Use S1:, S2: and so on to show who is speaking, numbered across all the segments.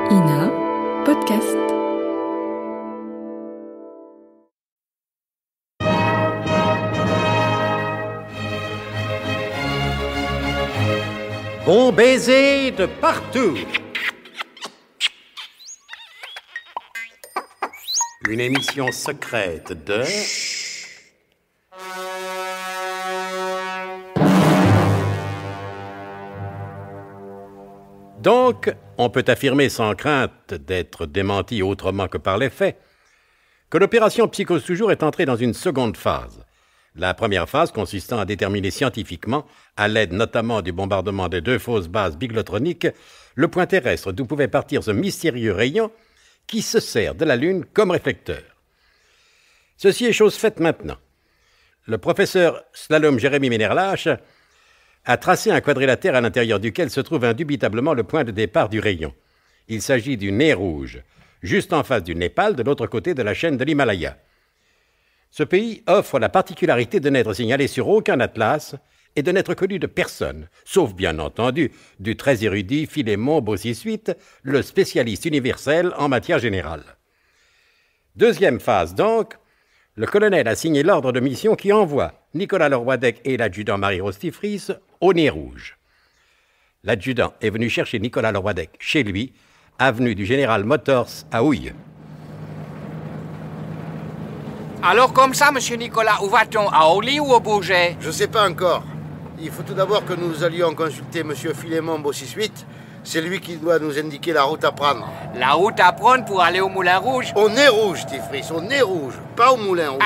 S1: INA Podcast.
S2: Bon baiser de partout. Une émission secrète de... Donc, on peut affirmer sans crainte d'être démenti autrement que par les faits, que l'opération Psychose Toujours est entrée dans une seconde phase. La première phase consistant à déterminer scientifiquement, à l'aide notamment du bombardement des 2 fausses bases biglotroniques, le point terrestre d'où pouvait partir ce mystérieux rayon qui se sert de la Lune comme réflecteur. Ceci est chose faite maintenant. Le professeur Slalom Jérémy Ménère-Lâche a tracé un quadrilatère à l'intérieur duquel se trouve indubitablement le point de départ du rayon. Il s'agit du nez rouge, juste en face du Népal, de l'autre côté de la chaîne de l'Himalaya. Ce pays offre la particularité de n'être signalé sur aucun atlas et de n'être connu de personne, sauf bien entendu du très érudit Philémon Bossi-Suite, le spécialiste universel en matière générale. Deuxième phase donc, le colonel a signé l'ordre de mission qui envoie Nicolas Loroidec et l'adjudant Marie Rostifris au nez rouge. L'adjudant est venu chercher Nicolas Loroidec chez lui, avenue du Général Motors à Houille.
S3: Alors comme ça, monsieur Nicolas, où va-t-on? À Orly ou au Bourget?
S4: Je sais pas encore. Il faut tout d'abord que nous allions consulter monsieur Philémon Bossi-Suite. C'est lui qui doit nous indiquer la route à prendre.
S3: La route à prendre pour aller au Moulin Rouge?
S4: Au nez rouge, Tifris, au nez rouge, pas au Moulin Rouge.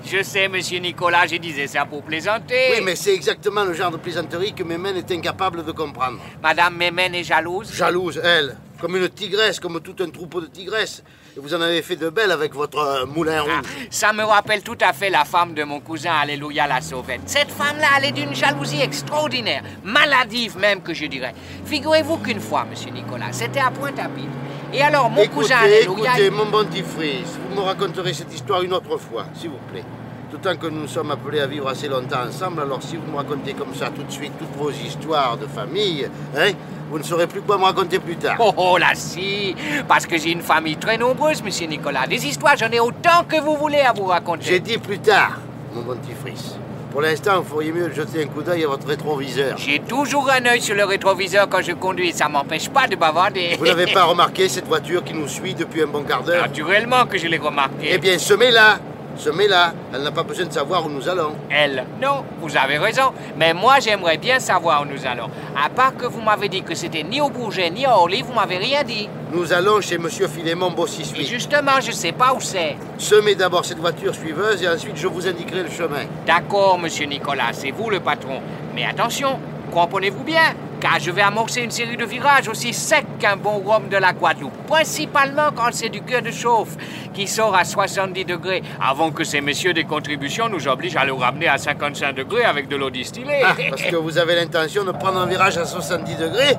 S3: Je sais, monsieur Nicolas, je disais ça pour plaisanter.
S4: Oui, mais c'est exactement le genre de plaisanterie que Mémène est incapable de comprendre.
S3: Madame Mémène est jalouse?
S4: Jalouse, elle. Comme une tigresse, comme tout un troupeau de tigresses. Et vous en avez fait de belles avec votre Moulin Rouge.
S3: Ça me rappelle tout à fait la femme de mon cousin Alléluia la Sauvette. Cette femme-là, elle est d'une jalousie extraordinaire, maladive même que je dirais. Figurez-vous qu'une fois, monsieur Nicolas, c'était à Pointe-à-Pitre. Et alors, mon cousin Alléluia...
S4: Écoutez, mon bon Tifris, vous me raconterez cette histoire une autre fois, s'il vous plaît. D'autant que nous sommes appelés à vivre assez longtemps ensemble, alors si vous me racontez comme ça tout de suite toutes vos histoires de famille, hein, vous ne saurez plus quoi me raconter plus tard.
S3: Oh là si, parce que j'ai une famille très nombreuse, monsieur Nicolas. Des histoires, j'en ai autant que vous voulez à vous raconter.
S4: J'ai dit plus tard, mon bon petit Fris. Pour l'instant, vous feriez mieux de jeter un coup d'œil à votre rétroviseur.
S3: J'ai toujours un œil sur le rétroviseur quand je conduis, ça m'empêche pas de bavarder.
S4: Vous n'avez pas remarqué cette voiture qui nous suit depuis un bon quart d'heure?
S3: Naturellement que je l'ai remarqué.
S4: Eh bien, semez-la. Semez-la, elle n'a pas besoin de savoir où nous allons.
S3: Elle? Non, vous avez raison. Mais moi, j'aimerais bien savoir où nous allons. À part que vous m'avez dit que c'était ni au Bourget ni à Orly, vous m'avez rien dit.
S4: Nous allons chez monsieur Philémon Bossi-Suite.
S3: Et justement, je sais pas où c'est.
S4: Semez d'abord cette voiture suiveuse et ensuite je vous indiquerai le chemin.
S3: D'accord, monsieur Nicolas, c'est vous le patron. Mais attention, comprenez-vous bien, car je vais amorcer une série de virages aussi secs qu'un bon rhum de la Guadeloupe. Principalement quand c'est du cœur de chauffe, qui sort à 70 degrés, avant que ces messieurs des contributions nous obligent à le ramener à 55 degrés avec de l'eau distillée.
S4: Ah, parce que vous avez l'intention de prendre un virage à 70 degrés?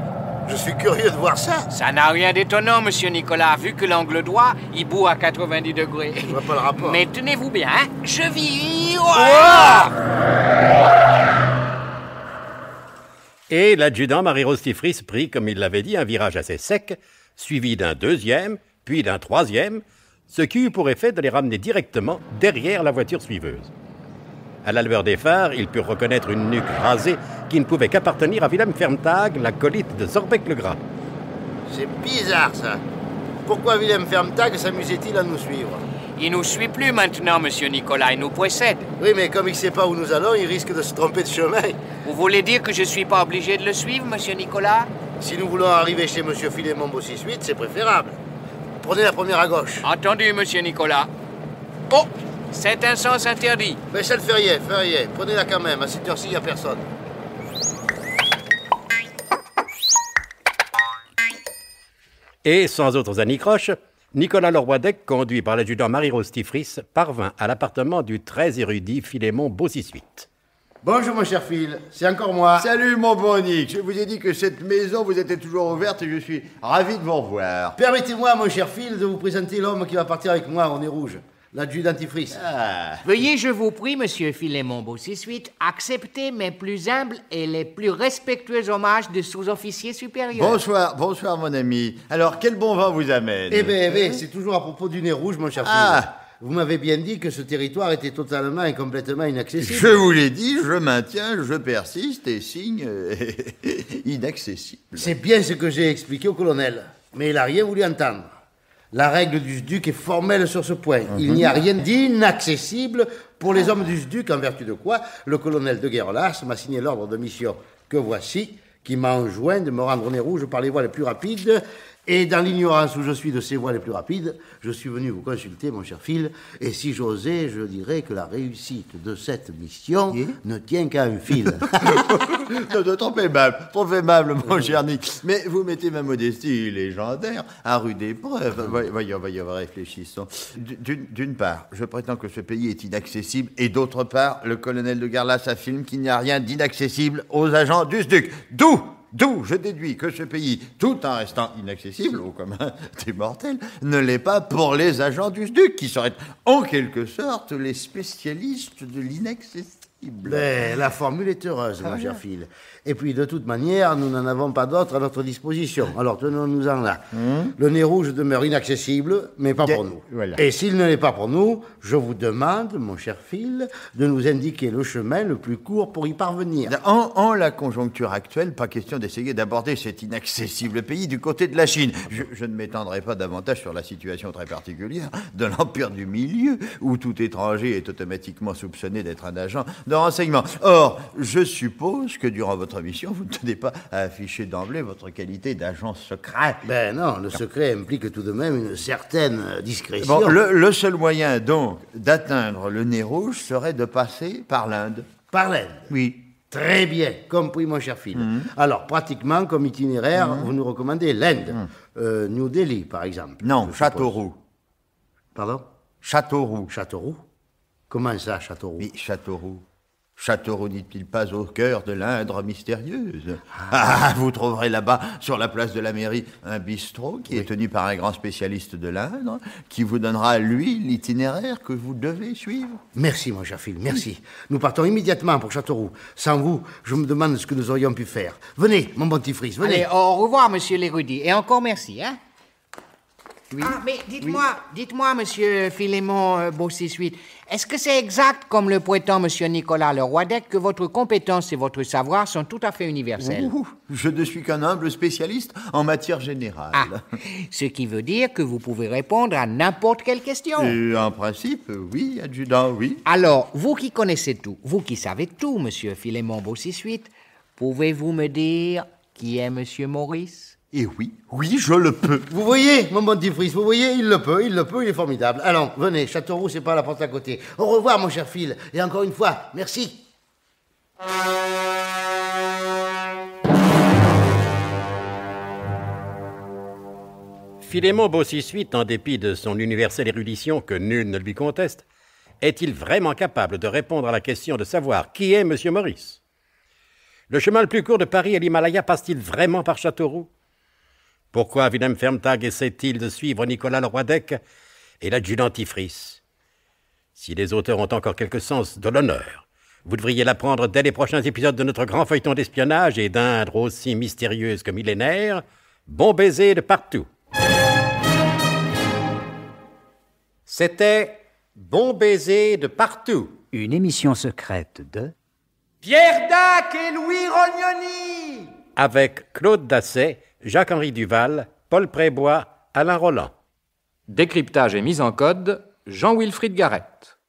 S4: Je suis curieux de voir ça.
S3: Ça n'a rien d'étonnant, monsieur Nicolas, vu que l'angle droit, il bout à 90 degrés.
S4: Je vois pas le rapport.
S3: Mais tenez-vous bien, hein, je vis...
S2: Et l'adjudant Marie Rostifris prit, comme il l'avait dit, un virage assez sec, suivi d'un deuxième, puis d'un troisième, ce qui eut pour effet de les ramener directement derrière la voiture suiveuse. À la lueur des phares, ils purent reconnaître une nuque rasée qui ne pouvait qu'appartenir à Willem Fermtag, l'acolyte de Zorbeck-le-Gras.
S4: C'est bizarre, ça. Pourquoi Willem Fermtag s'amusait-il à nous suivre?
S3: Il nous suit plus maintenant, monsieur Nicolas, il nous précède.
S4: Oui, mais comme il ne sait pas où nous allons, il risque de se tromper de chemin.
S3: Vous voulez dire que je suis pas obligé de le suivre, monsieur Nicolas?
S4: Si nous voulons arriver chez monsieur Philémon Bossi-Suite, c'est préférable. Prenez la première à gauche.
S3: Entendu, monsieur Nicolas. Oh, c'est un sens interdit.
S4: Mais ça ne fait rien, Prenez-la quand même, à cette heure-ci, il n'y a personne.
S2: Et, sans autres anicroches, Nicolas Loroidec, conduit par l'adjudant Marie Rostifris, parvint à l'appartement du très érudit Philémon Bossi-Suite.
S4: Bonjour mon cher Phil, c'est encore moi.
S5: Salut mon bon Nick, je vous ai dit que cette maison vous était toujours ouverte et je suis ravi de vous revoir.
S4: Permettez-moi mon cher Phil de vous présenter l'homme qui va partir avec moi au nez rouge. l'adjudantifrice.
S3: Veuillez, je vous prie, monsieur Philémon Bossy-Suite, accepter mes plus humbles et les plus respectueux hommages de sous-officier supérieur.
S5: Bonsoir, mon ami. Alors, quel bon vent vous amène?
S4: Eh bien, c'est toujours à propos du nez rouge, mon cher Phil. Vous m'avez bien dit que ce territoire était totalement et complètement inaccessible.
S5: Je vous l'ai dit, je maintiens, je persiste et signe inaccessible.
S4: C'est bien ce que j'ai expliqué au colonel, mais il n'a rien voulu entendre. La règle du SDUC est formelle sur ce point. Il n'y a rien d'inaccessible pour les hommes du SDUC, en vertu de quoi le colonel de Guerlas m'a signé l'ordre de mission que voici, qui m'a enjoint de me rendre au nez rouge par les voies les plus rapides. Et dans l'ignorance où je suis de ces voies les plus rapides, je suis venu vous consulter, mon cher Phil, et si j'osais, je dirais que la réussite de cette mission ne tient qu'à un fil.
S5: Trop aimable, mon cher Nick. Mais vous mettez ma modestie légendaire à rude épreuve. Voyons, réfléchissons. D'une part, je prétends que ce pays est inaccessible, et d'autre part, le colonel de Guerlas affirme qu'il n'y a rien d'inaccessible aux agents du SDUC. D'où je déduis que ce pays, tout en restant inaccessible au commun des mortels, ne l'est pas pour les agents du SDUC, qui seraient en quelque sorte les spécialistes de l'inaccessible.
S4: Mais la formule est heureuse, mon cher Phil. Et puis, de toute manière, nous n'en avons pas d'autres à notre disposition. Alors, tenons-nous-en là. Le nez rouge demeure inaccessible, mais pas pour nous.
S5: Voilà.
S4: Et s'il ne l'est pas pour nous, je vous demande, mon cher Phil, de nous indiquer le chemin le plus court pour y parvenir.
S5: En la conjoncture actuelle, pas question d'essayer d'aborder cet inaccessible pays du côté de la Chine. Je ne m'étendrai pas davantage sur la situation très particulière de l'Empire du Milieu, où tout étranger est automatiquement soupçonné d'être un agent de renseignement. Or, je suppose que durant votre mission, vous ne tenez pas à afficher d'emblée votre qualité d'agent secret.
S4: Ben non, le secret implique tout de même une certaine discrétion.
S5: Bon, le seul moyen, donc, d'atteindre le nez rouge serait de passer par l'Inde.
S4: Par l'Inde?
S5: Oui.
S4: Très bien, compris, mon cher Phil. Alors, pratiquement, comme itinéraire, vous nous recommandez l'Inde. New Delhi, par exemple.
S5: Non, Châteauroux.
S4: Pardon?
S5: Châteauroux.
S4: Châteauroux? Comment ça, Châteauroux?
S5: Oui, Châteauroux. Châteauroux n'est-il pas au cœur de l'Indre mystérieuse? Vous trouverez là-bas, sur la place de la mairie, un bistrot qui est tenu par un grand spécialiste de l'Indre, qui vous donnera, lui, l'itinéraire que vous devez suivre.
S4: Merci, mon cher Phil, merci. Nous partons immédiatement pour Châteauroux. Sans vous, je me demande ce que nous aurions pu faire. Venez, mon bon petit Frise, venez.
S3: Allez, au revoir, monsieur l'érudit, et encore merci, hein? Oui. Ah, mais dites-moi, monsieur Philémon Bossy-Suite, est-ce que c'est exact, comme le prétend monsieur Nicolas Le Roidec, que votre compétence et votre savoir sont tout à fait universels?
S5: Je ne suis qu'un humble spécialiste en matière générale.
S3: Ce qui veut dire que vous pouvez répondre à n'importe quelle question.
S5: En principe, oui, adjudant, oui.
S3: Alors, vous qui connaissez tout, vous qui savez tout, monsieur Philémon Bossy-Suite, pouvez-vous me dire qui est monsieur Maurice?
S5: Et oui, je le peux.
S4: Vous voyez, mon bon petit Frise, vous voyez, il le peut, il est formidable. Allons, venez, Châteauroux, c'est pas à la porte à côté. Au revoir, mon cher Phil, et encore une fois, merci.
S2: Philémon Bossy-Suite, en dépit de son universelle érudition que nul ne lui conteste, est-il vraiment capable de répondre à la question de savoir qui est M. Maurice? Le chemin le plus court de Paris à l'Himalaya passe-t-il vraiment par Châteauroux? Pourquoi Willem Fermtag essaie-t-il de suivre Nicolas Le Roidec et l'adjudantifrice? Si les auteurs ont encore quelque sens de l'honneur, vous devriez l'apprendre dès les prochains épisodes de notre grand feuilleton d'espionnage et d'Indre aussi mystérieuse que millénaire. Bon baiser de partout. C'était Bon baiser de partout.
S6: Une émission secrète de
S3: Pierre Dac et Louis Rognoni.
S2: Avec Claude Dasset, Jacques-Henri Duval, Paul Prébois, Alain Roland.
S1: Décryptage et mise en code, Jean-Wilfried Garrett.